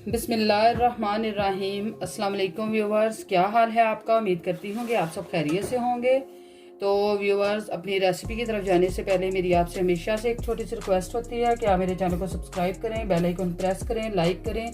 बिस्मिल्लाहिर्रहमानिर्रहीम। अस्सलाम वालेकुम व्यूवर्स, क्या हाल है आपका। उम्मीद करती हूँ कि आप सब खैरियत से होंगे। तो व्यूवर्स, अपनी रेसिपी की तरफ जाने से पहले मेरी आपसे हमेशा से एक छोटी सी रिक्वेस्ट होती है कि आप मेरे चैनल को सब्सक्राइब करें, बेल आइकन प्रेस करें, लाइक करें,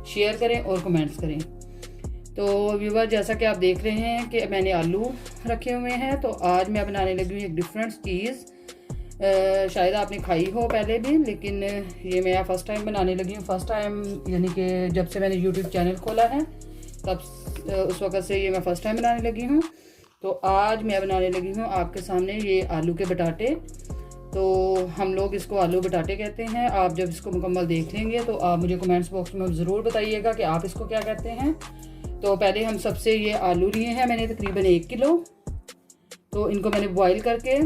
शेयर करें और कमेंट्स करें। तो व्यूवर, जैसा कि आप देख रहे हैं कि मैंने आलू रखे हुए हैं, तो आज मैं बनाने लगी हूँ एक डिफरेंट चीज़। शायद आपने खाई हो पहले भी, लेकिन ये मैं फ़र्स्ट टाइम बनाने लगी हूँ। फ़र्स्ट टाइम यानी कि जब से मैंने यूट्यूब चैनल खोला है तब उस वक़्त से ये मैं फ़र्स्ट टाइम बनाने लगी हूँ। तो आज मैं बनाने लगी हूँ आपके सामने ये आलू के बटाटे। तो हम लोग इसको आलू बटाटे कहते हैं। आप जब इसको मुकम्मल देख लेंगे तो आप मुझे कमेंट्स बॉक्स में ज़रूर बताइएगा कि आप इसको क्या कहते हैं। तो पहले हम सबसे ये आलू लिए हैं मैंने तकरीबन 1 किलो। तो इनको मैंने बॉईल करके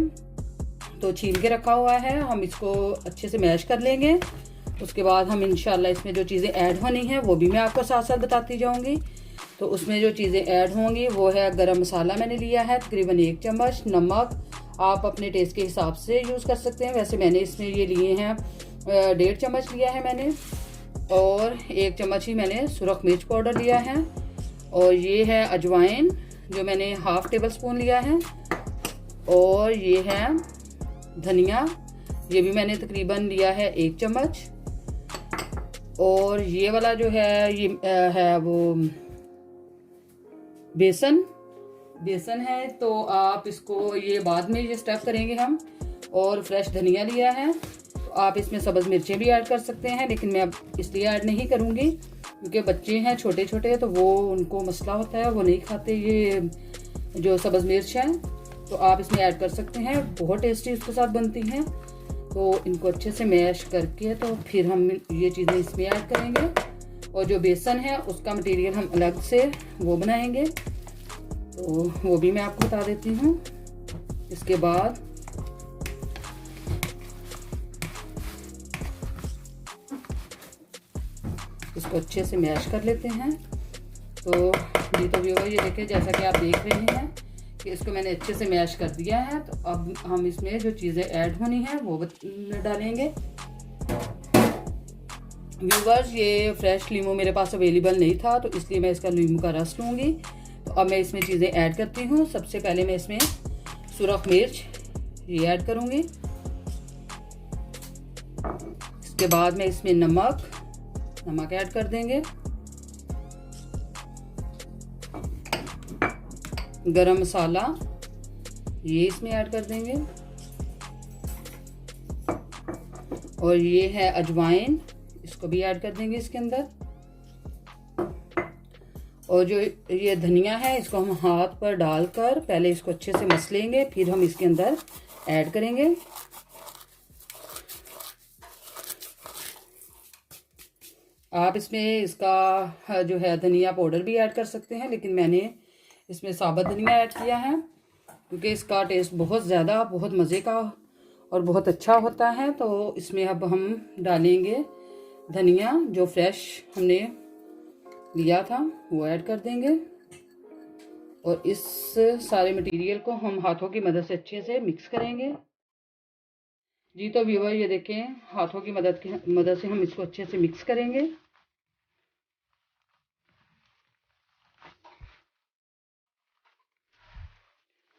तो छील के रखा हुआ है। हम इसको अच्छे से मैश कर लेंगे। उसके बाद हम इंशाल्लाह इसमें जो चीज़ें ऐड होनी है वो भी मैं आपको साथ साथ बताती जाऊंगी। तो उसमें जो चीज़ें ऐड होंगी वो है गरम मसाला मैंने लिया है तकरीबन 1 चम्मच, नमक आप अपने टेस्ट के हिसाब से यूज़ कर सकते हैं। वैसे मैंने इसमें ये लिए हैं 1.5 चम्मच लिया है मैंने, और 1 चम्मच ही मैंने सुरख मिर्च पाउडर लिया है, और ये है अजवाइन जो मैंने हाफ टेबल स्पून लिया है, और ये है धनिया, ये भी मैंने तकरीबन लिया है 1 चम्मच, और ये वाला जो है ये है वो बेसन है। तो आप इसको ये बाद में ये स्टफ करेंगे हम। और फ्रेश धनिया लिया है। तो आप इसमें सब्ज़ मिर्चें भी ऐड कर सकते हैं, लेकिन मैं अब इसलिए ऐड नहीं करूँगी क्योंकि बच्चे हैं छोटे छोटे, तो वो उनको मसला होता है, वो नहीं खाते ये जो सब्ज़ मिर्च है। तो आप इसमें ऐड कर सकते हैं, बहुत टेस्टी उसके साथ बनती हैं। तो इनको अच्छे से मैश करके तो फिर हम ये चीज़ें इसमें ऐड करेंगे। और जो बेसन है उसका मटेरियल हम अलग से वो बनाएंगे, तो वो भी मैं आपको बता देती हूँ। इसके बाद इसको अच्छे से मैश कर लेते हैं। तो जी, तो व्यूअर ये देखिए, जैसा कि आप देख रहे हैं कि इसको मैंने अच्छे से मैश कर दिया है। तो अब हम इसमें जो चीज़ें ऐड होनी है वो डालेंगे। व्यूवर्स, ये फ्रेश लीमू मेरे पास अवेलेबल नहीं था, तो इसलिए मैं इसका लीमू का रस लूँगी। तो अब मैं इसमें चीज़ें ऐड करती हूँ। सबसे पहले मैं इसमें सुरख मिर्च ये ऐड करूँगी। इसके बाद मैं इसमें नमक ऐड कर देंगे। गरम मसाला ये इसमें ऐड कर देंगे, और ये है अजवाइन, इसको भी ऐड कर देंगे इसके अंदर। और जो ये धनिया है इसको हम हाथ पर डालकर पहले इसको अच्छे से मस लेंगे, फिर हम इसके अंदर ऐड करेंगे। आप इसमें इसका जो है धनिया पाउडर भी ऐड कर सकते हैं, लेकिन मैंने इसमें साबुत धनिया ऐड किया है क्योंकि इसका टेस्ट बहुत ज़्यादा बहुत मज़े का और बहुत अच्छा होता है। तो इसमें अब हम डालेंगे धनिया जो फ्रेश हमने लिया था वो ऐड कर देंगे, और इस सारे मटेरियल को हम हाथों की मदद से अच्छे से मिक्स करेंगे। जी, तो व्यूअर ये देखें, हाथों की मदद से हम इसको अच्छे से मिक्स करेंगे।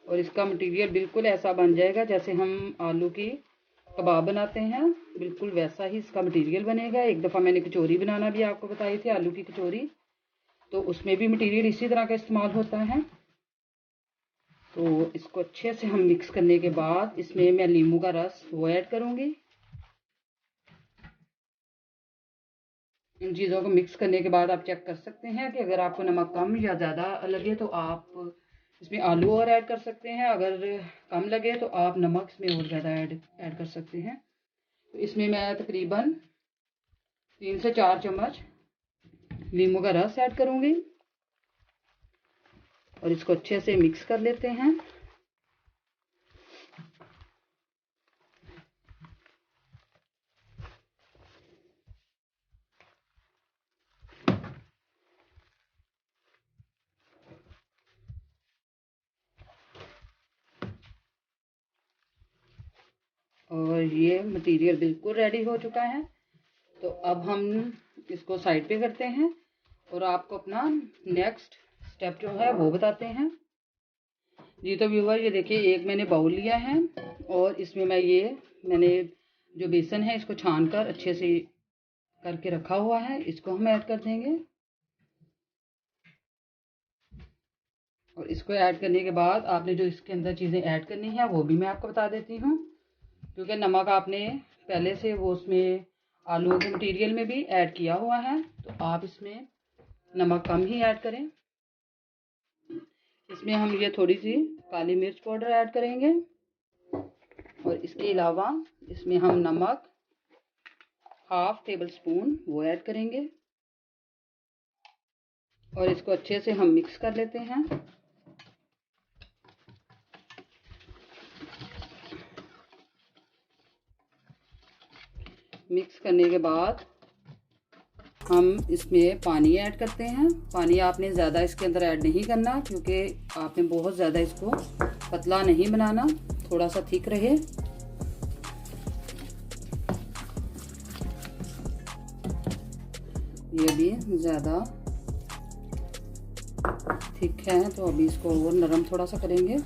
और इसका मटेरियल बिल्कुल ऐसा बन जाएगा जैसे हम आलू की कबाब बनाते हैं, बिल्कुल वैसा ही इसका मटेरियल बनेगा। एक दफ़ा मैंने कचौरी बनाना भी आपको बताई थी, आलू की कचौरी, तो उसमें भी मटेरियल इसी तरह का इस्तेमाल होता है। तो इसको अच्छे से हम मिक्स करने के बाद इसमें मैं नींबू का रस वो ऐड करूँगी। इन चीज़ों को मिक्स करने के बाद आप चेक कर सकते हैं कि अगर आपको नमक कम या ज़्यादा लगे तो आप इसमें आलू और ऐड कर सकते हैं। अगर कम लगे तो आप नमक इसमें और ज़्यादा ऐड कर सकते हैं। तो इसमें मैं तकरीबन 3 से 4 चम्मच नींबू का रस ऐड करूँगी, और इसको अच्छे से मिक्स कर लेते हैं। और ये मटेरियल बिल्कुल रेडी हो चुका है। तो अब हम इसको साइड पे करते हैं और आपको अपना नेक्स्ट स्टेप जो है वो बताते हैं। जी तो व्यूवर ये देखिए, एक मैंने बाउल लिया है और इसमें मैंने जो बेसन है इसको छान कर अच्छे से करके रखा हुआ है, इसको हम ऐड कर देंगे। और इसको ऐड करने के बाद आपने जो इसके अंदर चीज़ें ऐड करनी है वो भी मैं आपको बता देती हूँ, क्योंकि नमक आपने पहले से वो उसमें आलू के मटेरियल में भी ऐड किया हुआ है, तो आप इसमें नमक कम ही ऐड करें। इसमें हम ये थोड़ी सी काली मिर्च पाउडर ऐड करेंगे और इसके अलावा इसमें हम नमक 1/2 टेबल स्पून वो ऐड करेंगे और इसको अच्छे से हम मिक्स कर लेते हैं। मिक्स करने के बाद हम इसमें पानी ऐड करते हैं। पानी आपने ज़्यादा इसके अंदर ऐड नहीं करना, क्योंकि आपने बहुत ज़्यादा इसको पतला नहीं बनाना, थोड़ा सा थिक रहे। ये भी ज़्यादा थिक है तो अभी इसको और नरम थोड़ा सा करेंगे।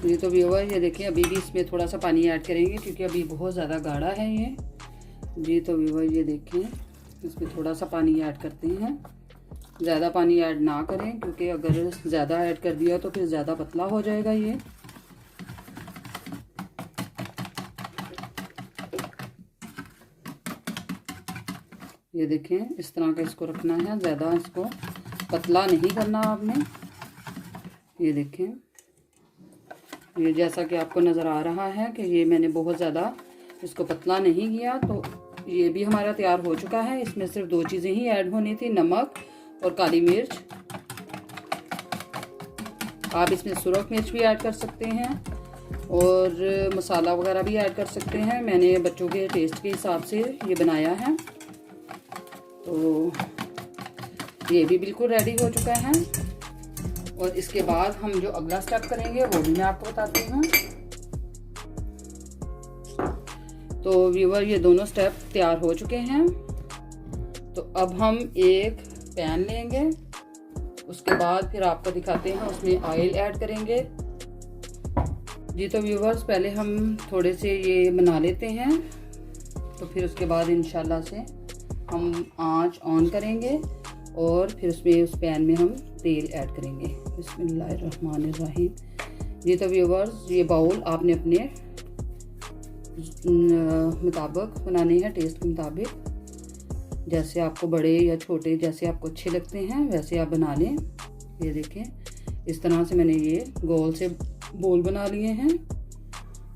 ये तो व्यूअर ये देखिए, अभी भी इसमें थोड़ा सा पानी ऐड करेंगे क्योंकि अभी बहुत ज़्यादा गाढ़ा है ये। जी तो व्यूअर ये देखिए, इसमें थोड़ा सा पानी ऐड करते हैं, ज़्यादा पानी ऐड ना करें क्योंकि अगर ज़्यादा ऐड कर दिया तो फिर ज़्यादा पतला हो जाएगा ये। ये देखें, इस तरह का इसको रखना है, ज़्यादा इसको पतला नहीं करना आपने। ये देखें, ये जैसा कि आपको नज़र आ रहा है कि ये मैंने बहुत ज़्यादा इसको पतला नहीं किया। तो ये भी हमारा तैयार हो चुका है। इसमें सिर्फ 2 चीज़ें ही ऐड होनी थी, नमक और काली मिर्च। आप इसमें सुरख मिर्च भी ऐड कर सकते हैं और मसाला वगैरह भी ऐड कर सकते हैं। मैंने बच्चों के टेस्ट के हिसाब से ये बनाया है। तो ये भी बिल्कुल रेडी हो चुका है और इसके बाद हम जो अगला स्टेप करेंगे वो भी मैं आपको बताती हूँ। तो व्यूअर ये दोनों स्टेप तैयार हो चुके हैं। तो अब हम एक पैन लेंगे, उसके बाद फिर आपको दिखाते हैं, उसमें ऑयल ऐड करेंगे। जी तो व्यूअर्स पहले हम थोड़े से ये बना लेते हैं, तो फिर उसके बाद इंशाल्लाह से हम आंच ऑन करेंगे और फिर उसमें उस पैन में हम तेल ऐड करेंगे। बिस्मिल्लाहिर्रहमानिर्रहीम। जी तो व्यूअर्स ये बाउल आपने अपने मुताबिक बनाने हैं, टेस्ट के मुताबिक, जैसे आपको बड़े या छोटे जैसे आपको अच्छे लगते हैं वैसे आप बना लें। ये देखें, इस तरह से मैंने ये गोल से बोल बना लिए हैं,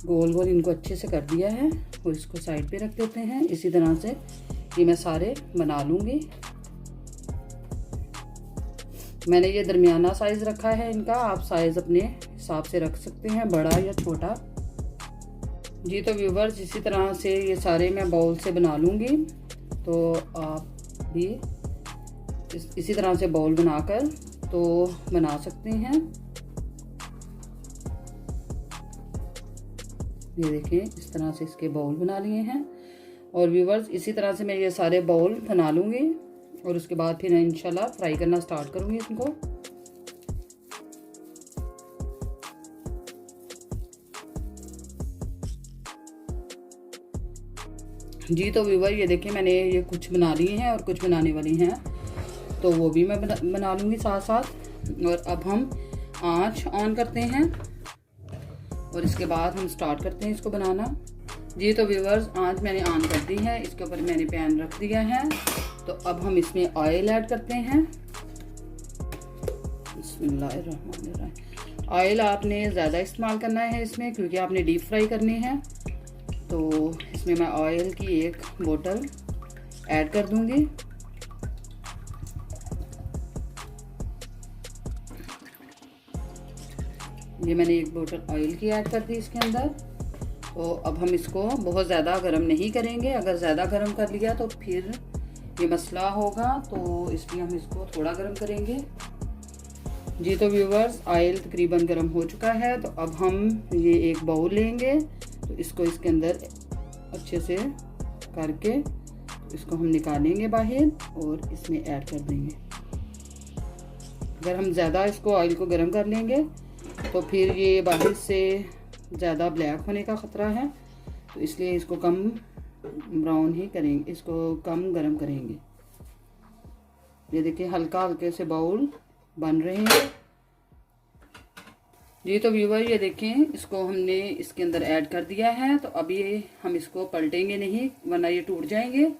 गोल गोल इनको अच्छे से कर दिया है और इसको साइड पे रख देते हैं। इसी तरह से ये मैं सारे बना लूँगी। मैंने ये दरमियाना साइज़ रखा है इनका, आप साइज़ अपने हिसाब से रख सकते हैं, बड़ा या छोटा। जी तो व्यूवर्स इसी तरह से ये सारे मैं बाउल से बना लूँगी, तो आप भी इसी तरह से बाउल बनाकर तो बना सकते हैं। ये देखिए, इस तरह से इसके बाउल बना लिए हैं और व्यूवर्स इसी तरह से मैं ये सारे बाउल बना लूँगी और उसके बाद फिर मैं इंशाल्लाह फ्राई करना स्टार्ट करूँगी इनको। जी तो व्यूवर ये देखिए, मैंने ये कुछ बना लिए हैं और कुछ बनाने वाली हैं, तो वो भी मैं बना लूँगी साथ साथ। और अब हम आंच ऑन करते हैं और इसके बाद हम स्टार्ट करते हैं इसको बनाना। जी तो व्यूवर्स आंच मैंने ऑन कर दी है, इसके ऊपर मैंने पैन रख दिया है। तो अब हम इसमें ऑयल ऐड करते हैं। बिस्मिल्लाहिर्रहमानिर्रहीम। ऑयल आपने ज़्यादा इस्तेमाल करना है इसमें, क्योंकि आपने डीप फ्राई करनी है। तो इसमें मैं ऑयल की एक बोतल ऐड कर दूंगी। ये मैंने एक बोतल ऑयल की ऐड कर दी इसके अंदर। तो अब हम इसको बहुत ज़्यादा गर्म नहीं करेंगे, अगर ज़्यादा गर्म कर लिया तो फिर ये मसला होगा, तो इसलिए हम इसको थोड़ा गर्म करेंगे। जी तो व्यूवर्स, ऑयल तकरीबन गर्म हो चुका है। तो अब हम ये एक बाउल लेंगे, तो इसको इसके अंदर अच्छे से करके इसको हम निकालेंगे बाहर और इसमें ऐड कर देंगे। अगर हम ज़्यादा इसको ऑयल को गर्म कर लेंगे तो फिर ये बाहर से ज़्यादा ब्लैक होने का ख़तरा है, तो इसलिए इसको कम ब्राउन ही करेंगे, इसको कम गर्म करेंगे। ये देखिए हल्का हल्के से बाउल बन रहे हैं। जी तो व्यूवर, ये देखें इसको हमने इसके अंदर ऐड कर दिया है। तो अब ये हम इसको पलटेंगे नहीं, वरना ये टूट जाएंगे।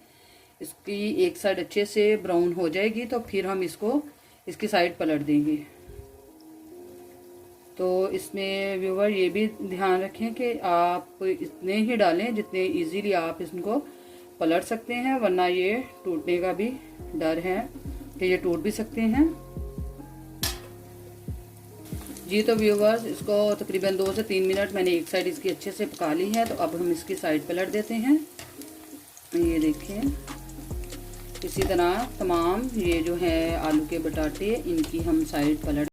इसकी एक साइड अच्छे से ब्राउन हो जाएगी तो फिर हम इसको इसकी साइड पलट देंगे। तो इसमें व्यूवर ये भी ध्यान रखें कि आप इतने ही डालें जितने इजीली आप इसको पलट सकते हैं, वरना ये टूटने का भी डर है कि ये टूट भी सकते हैं। जी तो व्यूवर्स, इसको तकरीबन 2 से 3 मिनट मैंने एक साइड इसकी अच्छे से पका ली है। तो अब हम इसकी साइड पलट देते हैं। ये देखें, इसी तरह तमाम ये जो है आलू के बटाटे, इनकी हम साइड पलट।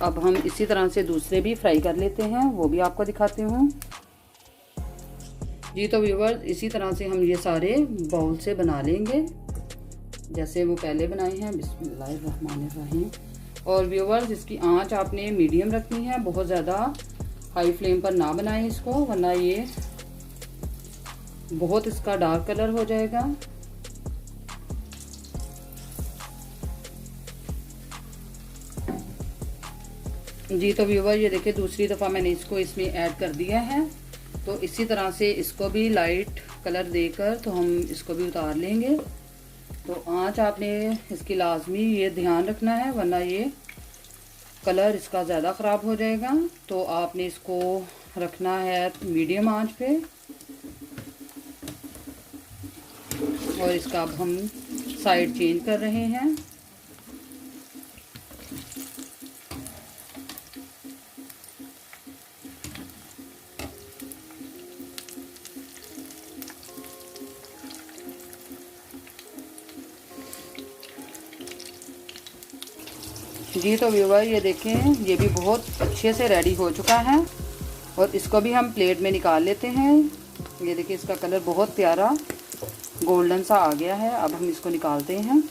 अब हम इसी तरह से दूसरे भी फ्राई कर लेते हैं, वो भी आपको दिखाती हूँ। जी तो व्यूवर्स, इसी तरह से हम ये सारे बाउल से बना लेंगे जैसे वो पहले बनाए हैं। बिस्मिल्लाहिर्रहमानिर्रहीम। और व्यूवर्स, इसकी आंच आपने मीडियम रखनी है, बहुत ज़्यादा हाई फ्लेम पर ना बनाएं इसको, वरना ये बहुत इसका डार्क कलर हो जाएगा। जी तो व्यूवर, ये देखिए दूसरी दफ़ा मैंने इसको इसमें ऐड कर दिया है। तो इसी तरह से इसको भी लाइट कलर देकर तो हम इसको भी उतार लेंगे। तो आंच आपने इसकी लाजमी ये ध्यान रखना है, वरना ये कलर इसका ज़्यादा ख़राब हो जाएगा। तो आपने इसको रखना है मीडियम आंच पे। और इसका अब हम साइड चेंज कर रहे हैं। जी तो व्यूवर, ये देखें ये भी बहुत अच्छे से रेडी हो चुका है। और इसको भी हम प्लेट में निकाल लेते हैं। ये देखिए इसका कलर बहुत प्यारा गोल्डन सा आ गया है। अब हम इसको निकालते हैं।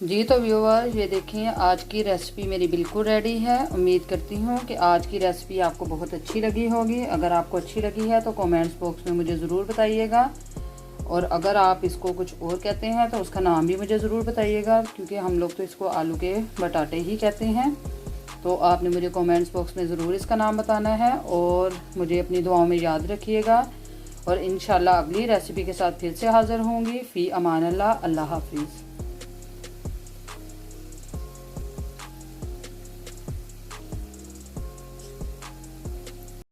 जी तो व्यूअर ये देखिए आज की रेसिपी मेरी बिल्कुल रेडी है। उम्मीद करती हूँ कि आज की रेसिपी आपको बहुत अच्छी लगी होगी। अगर आपको अच्छी लगी है तो कमेंट्स बॉक्स में मुझे ज़रूर बताइएगा, और अगर आप इसको कुछ और कहते हैं तो उसका नाम भी मुझे ज़रूर बताइएगा, क्योंकि हम लोग तो इसको आलू के बटाटे ही कहते हैं। तो आपने मुझे कमेंट्स बॉक्स में ज़रूर इसका नाम बताना है, और मुझे अपनी दुआओं में याद रखिएगा। और इंशाल्लाह अगली रेसिपी के साथ फिर से हाज़िर होंगी। फ़ी अमान अल्लाह। अल्लाह हाफिज़।